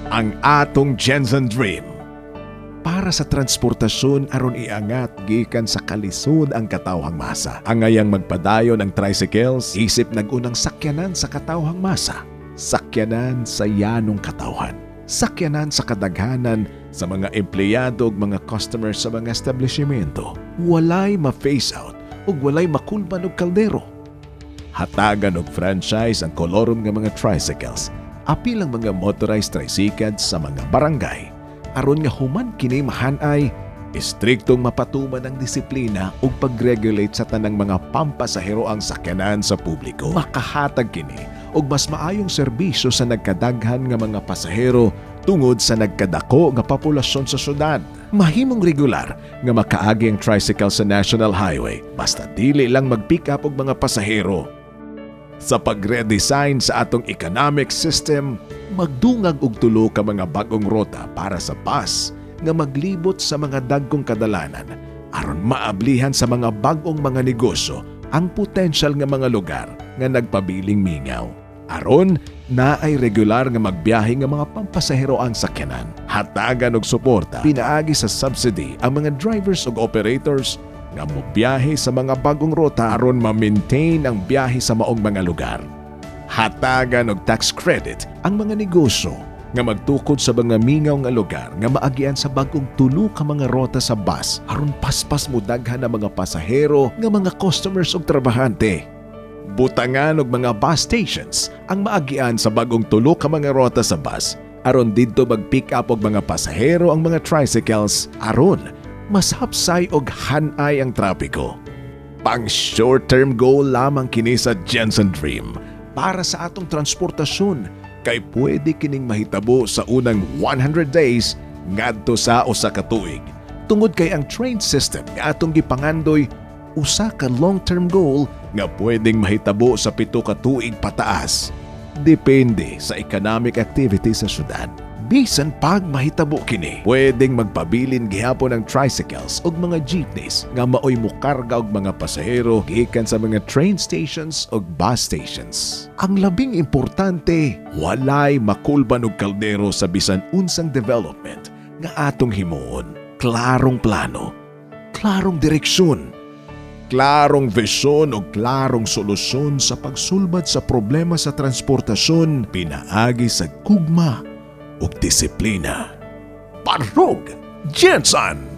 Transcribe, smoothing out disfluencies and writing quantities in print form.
ang atong Jensen Dream. Para sa transportasyon aron iangat gikan sa kalisod ang katawhang masa. Angayang magpadayon ang tricycles, isip nagunang sakyanan sa katawhang masa. Sakyanan sa yanong katawhan. Sakyanan sa kadaghanan sa mga empleyado ug mga customers sa mga establishmento. Walay ma-face out ug walay makulban og kaldero. Hatagan og franchise ang kolorom nga mga tricycles. Apil ang mga motorized tricycles sa mga barangay. Aron nga human kini mahanay, istriktong mapatuman ang disiplina ug pag-regulate sa tanang mga pampasahero ang sakyanan sa publiko. Makahatag kini og mas maayong serbisyo sa nagkadaghan nga mga pasahero tungod sa nagkadako nga populasyon sa syudad. Mahimong regular nga makaagi ang tricycle sa National Highway basta dili lang mag-pick up og mga pasahero. Sa pag-redesign sa atong economic system, magdungag og tulo ka mga bagong rota para sa bus nga maglibot sa mga dagkong kadalanan aron maablihan sa mga bagong mga negosyo ang potensyal nga mga lugar nga nagpabiling mingaw. Aron naay regular nga magbiyahe nga mga pampasahero ang sakyanan. Hatagan og suporta pinaagi sa subsidy ang mga drivers ug operators nga mobiyahe sa mga bagong rota aron ma-maintain ang biyahe sa maong mga lugar. Hatagan og tax credit ang mga negosyo nga magtukod sa mga mingaw nga lugar nga maagian sa bagong tulo ka mga rota sa bus aron paspas mo daghan ang mga pasahero nga mga customers ug trabahante. Butangan og mga bus stations ang maagian sa bagong tulo ka mga rota sa bus aron didto mag-pick up og mga pasahero ang mga tricycles aron mas hapsay og hanay ang trapiko. Pang short-term goal lamang kini sa Jensen Dream para sa atong transportasyon kay pwede kining mahitabo sa unang 100 days ngadto sa usa ka tuig. Tungod kay ang train system nga atong gipangandoy usa ka long-term goal nga pwedeng mahitabo sa 7 ka tuig pataas. Depende sa economic activity sa syudad. Bisan pag mahitabo kini, pwedeng magpabilin gihapon ang tricycles ug mga jeepneys nga maoy mokarga og mga pasahero gikan sa mga train stations ug bus stations. Ang labing importante, walay makulban og kaldero sa bisan unsang development nga atong himuon. Klarong plano, klarong direksyon, klarong visyon o klarong solusyon sa pagsulbad sa problema sa transportasyon pinaagi sa gugma ug disiplina. Parog Jensen!